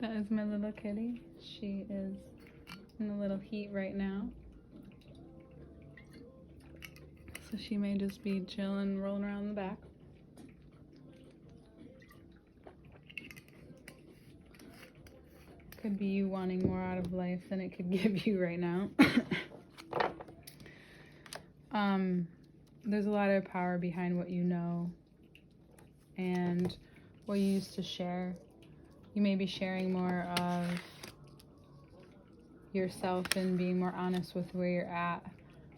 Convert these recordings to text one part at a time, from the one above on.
That is my little kitty. She is in a little heat right now. So she may just be chilling, rolling around the back. Could be you wanting more out of life than it could give you right now. There's a lot of power behind what you know and what you used to share. You may be sharing more of yourself and being more honest with where you're at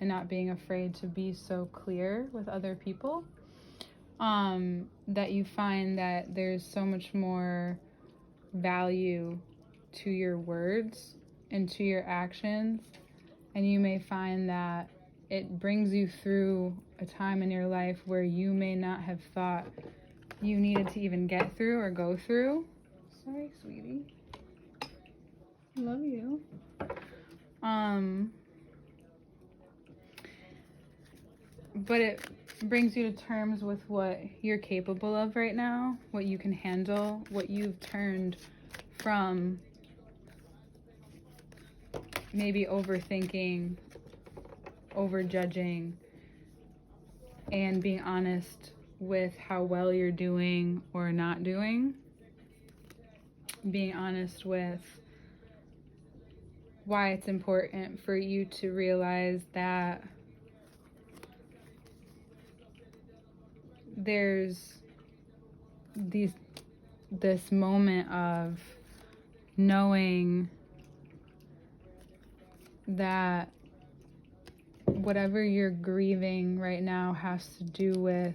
and not being afraid to be so clear with other people. That you find that there's so much more value to your words and to your actions, and you may find that it brings you through a time in your life where you may not have thought you needed to even get through or go through. Sorry, sweetie. Love you. But it brings you to terms with what you're capable of right now, what you can handle, what you've turned from maybe overthinking, overjudging, and being honest with how well you're doing or not doing. Being honest with why it's important for you to realize that there's this moment of knowing that whatever you're grieving right now has to do with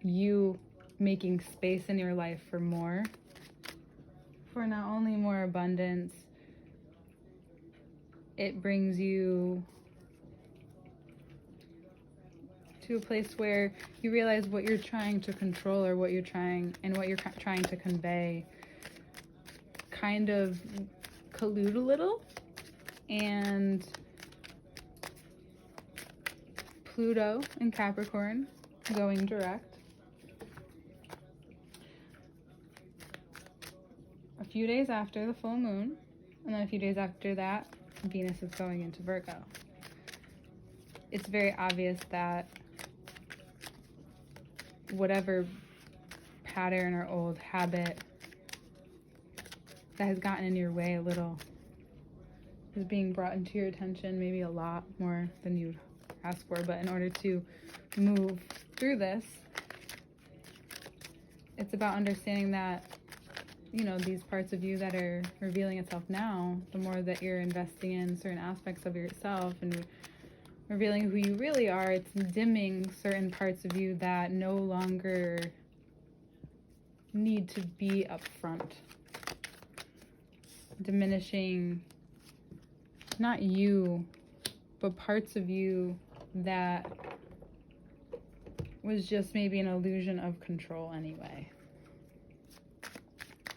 you making space in your life for more, for not only more abundance, it brings you to a place where you realize what you're trying to control or what you're trying to convey kind of collude a little, and Pluto in Capricorn going direct. A few days after the full moon, and then a few days after that, Venus is going into Virgo. It's very obvious that whatever pattern or old habit that has gotten in your way a little is being brought into your attention, maybe a lot more than you'd ask for. But in order to move through this, it's about understanding that, these parts of you that are revealing itself now, the more that you're investing in certain aspects of yourself and revealing who you really are, it's dimming certain parts of you that no longer need to be up front. Diminishing not you, but parts of you that was just maybe an illusion of control anyway.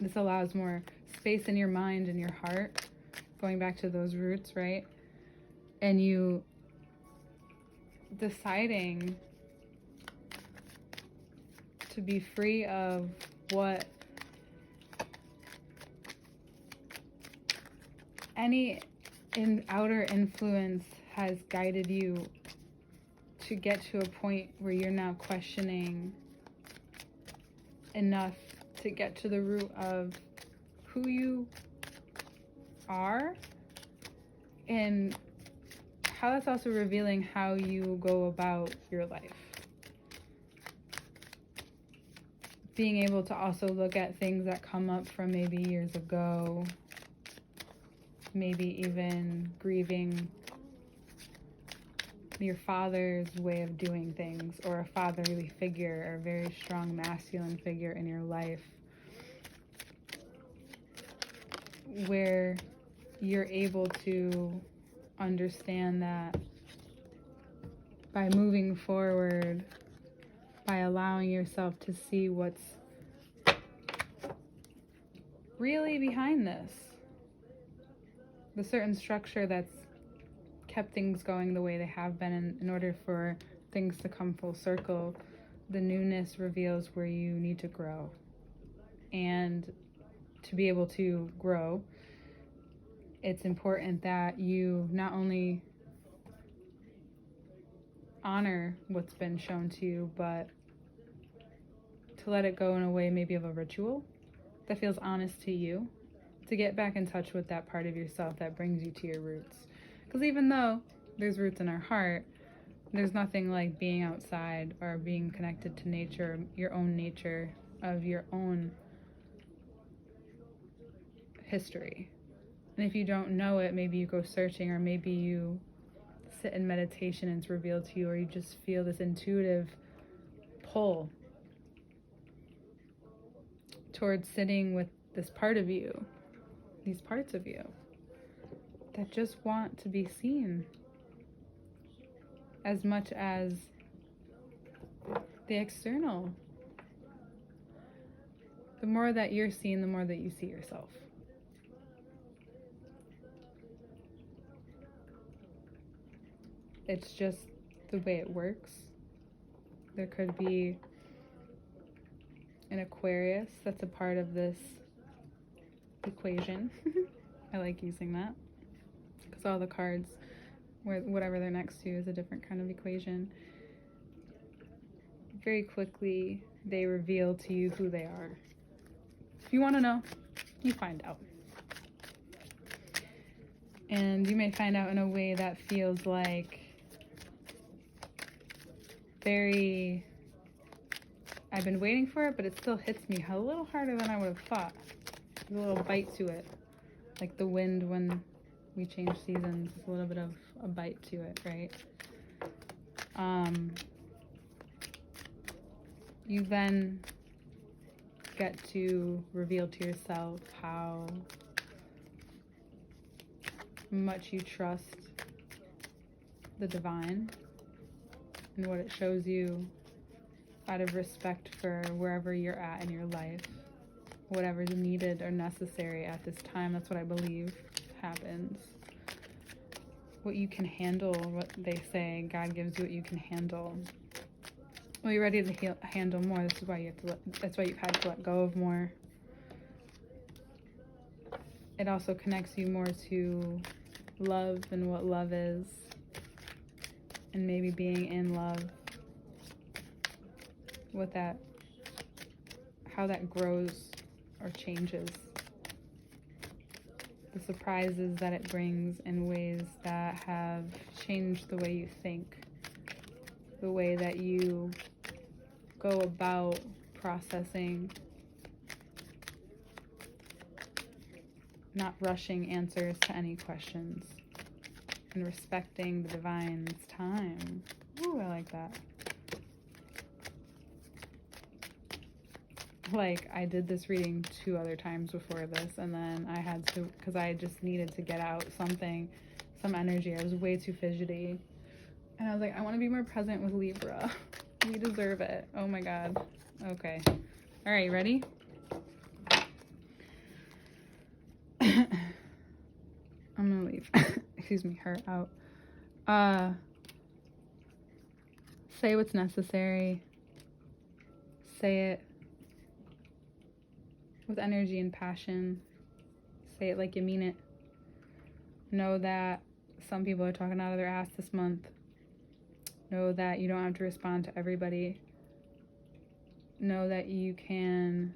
This allows more space in your mind and your heart, going back to those roots, right? And you deciding to be free of what any outer influence has guided you to get to a point where you're now questioning enough to get to the root of who you are, and how that's also revealing how you go about your life. Being able to also look at things that come up from maybe years ago, maybe even grieving your father's way of doing things, or a fatherly figure, or a very strong masculine figure in your life, where you're able to understand that by moving forward, by allowing yourself to see what's really behind this, the certain structure that's kept things going the way they have been, and in order for things to come full circle, the newness reveals where you need to grow. And to be able to grow, it's important that you not only honor what's been shown to you, but to let it go in a way maybe of a ritual that feels honest to you, to get back in touch with that part of yourself that brings you to your roots. Because even though there's roots in our heart, there's nothing like being outside or being connected to nature, your own nature, of your own history. And if you don't know it, maybe you go searching, or maybe you sit in meditation and it's revealed to you, or you just feel this intuitive pull towards sitting with this part of you, these parts of you that just want to be seen as much as the external. The more that you're seen, the more that you see yourself. It's just the way it works. There could be an Aquarius that's a part of this equation. I like using that because all the cards, whatever they're next to, is a different kind of equation. Very quickly, they reveal to you who they are. If you want to know, you find out. And you may find out in a way that feels like very, I've been waiting for it, but it still hits me a little harder than I would have thought. There's a little bite to it. Like the wind when we change seasons, there's a little bit of a bite to it, right? You then get to reveal to yourself how much you trust the divine and what it shows you out of respect for wherever you're at in your life, whatever's needed or necessary at this time. That's what I believe happens. What you can handle, what they say, God gives you what you can handle. Well, you're ready to handle more. This is why that's why you've had to let go of more. It also connects you more to love and what love is, and maybe being in love, what that, how that grows or changes. The surprises that it brings in ways that have changed the way you think, the way that you go about processing, not rushing answers to any questions, and respecting the divine's time. Ooh, I like that. Like, I did this reading 2 other times before this, and then I had to, because I just needed to get out something, some energy. I was way too fidgety. And I was like, I want to be more present with Libra. We deserve it. Oh my God. Okay. All right, ready? I'm gonna leave. Excuse me, her out. Say what's necessary. Say it with energy and passion. Say it like you mean it. Know that some people are talking out of their ass this month. Know that you don't have to respond to everybody. Know that you can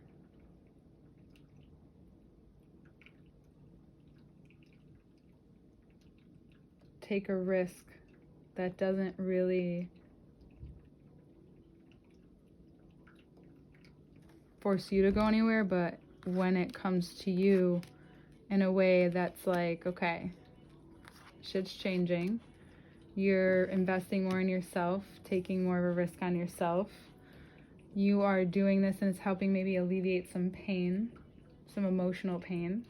take a risk that doesn't really force you to go anywhere, but when it comes to you in a way that's like, okay, shit's changing. You're investing more in yourself, taking more of a risk on yourself. You are doing this and it's helping maybe alleviate some pain, some emotional pain.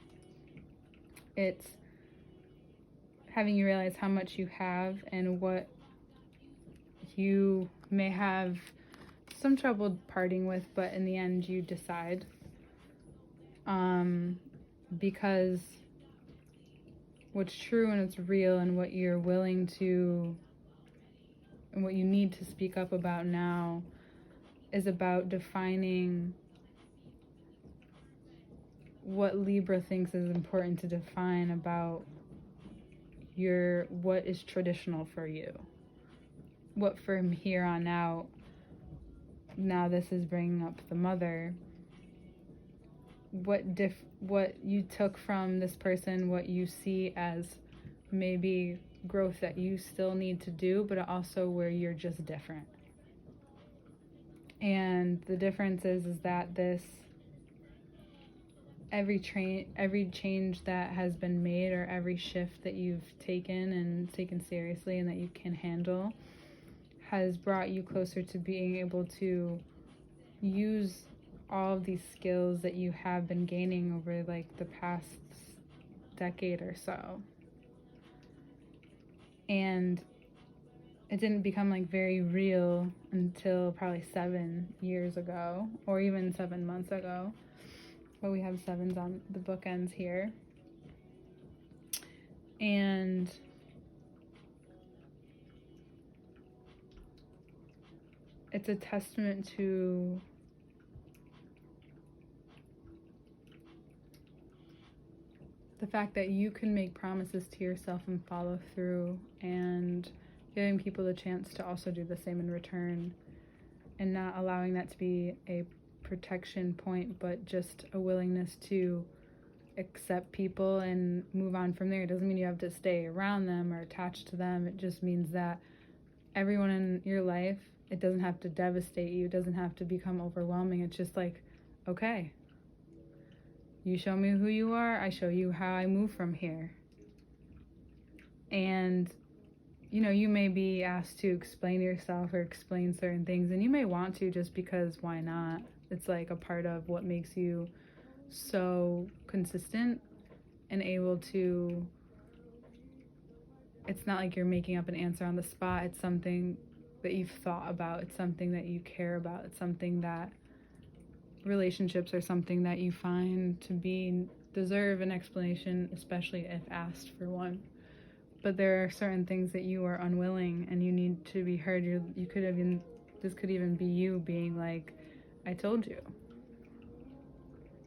It's having you realize how much you have and what you may have some trouble parting with, but in the end you decide. Because what's true and it's real and what you're willing to and what you need to speak up about now is about defining what Libra thinks is important to define about what is traditional for you. What from here on out, now this is bringing up the mother, what you took from this person, what you see as maybe growth that you still need to do, but also where you're just different. And the difference is that every change that has been made, or every shift that you've taken seriously and that you can handle, has brought you closer to being able to use all of these skills that you have been gaining over like the past decade or so. And it didn't become like very real until probably 7 years ago, or even 7 months ago. But we have 7s on the bookends here. And it's a testament to the fact that you can make promises to yourself and follow through, and giving people the chance to also do the same in return, and not allowing that to be a protection point, but just a willingness to accept people and move on from there. It doesn't mean you have to stay around them or attached to them. It just means that everyone in your life, it doesn't have to devastate you. It doesn't have to become overwhelming. It's just like, okay, you show me who you are, I show you how I move from here. And you may be asked to explain yourself or explain certain things, and you may want to, just because why not? It's like a part of what makes you so consistent and able to, it's not like you're making up an answer on the spot. It's something that you've thought about. It's something that you care about. It's something that relationships are something that you find to deserve an explanation, especially if asked for one. But there are certain things that you are unwilling and you need to be heard. This could even be you being like, I told you.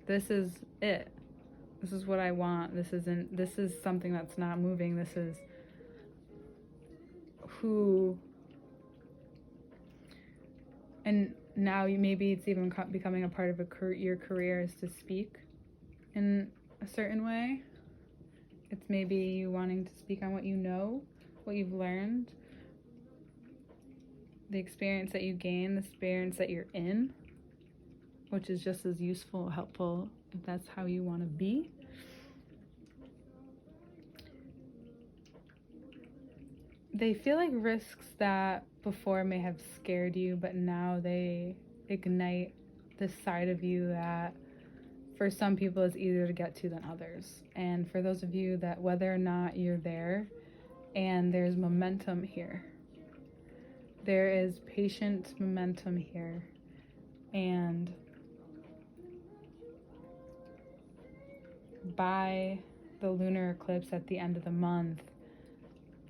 This is it. This is what I want. This is something that's not moving. This is who. And now maybe it's even becoming a part of your career is to speak in a certain way. It's maybe you wanting to speak on what you know, what you've learned, the experience that you gain, the experience that you're in, which is just as useful, helpful, if that's how you want to be. They feel like risks that before may have scared you, but now they ignite this side of you that for some people is easier to get to than others. And for those of you that, whether or not you're there, and there's momentum here, there is patient momentum here, and by the lunar eclipse at the end of the month,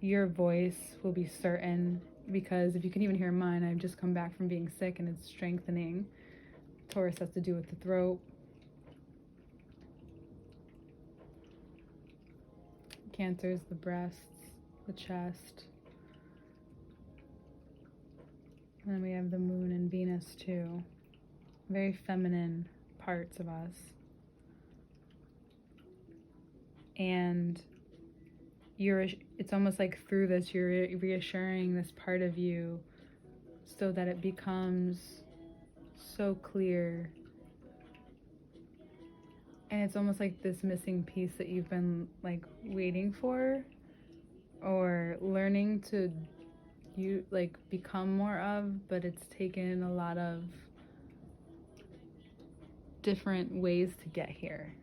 your voice will be certain, because if you can even hear mine, I've just come back from being sick and it's strengthening. Taurus has to do with the throat. Cancer is the breasts, the chest. And then we have the moon and Venus too. Very feminine parts of us. And it's almost like through this, you're reassuring this part of you so that it becomes so clear. And it's almost like this missing piece that you've been like waiting for or learning to become more of, but it's taken a lot of different ways to get here.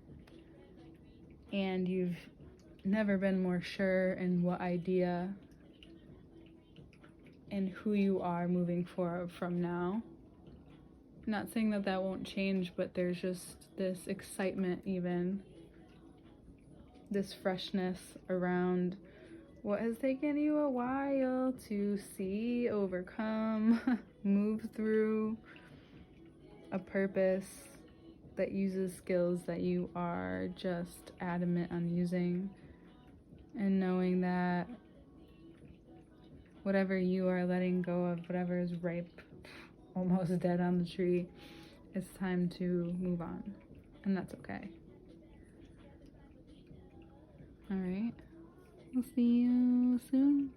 And you've never been more sure in what idea and who you are moving forward from now. I'm not saying that won't change, but there's just this excitement, even this freshness around what has taken you a while to see, overcome, move through, a purpose, that uses skills that you are just adamant on using, and knowing that whatever you are letting go of, whatever is ripe, almost dead on the tree, it's time to move on, and that's okay. All right, we'll see you soon.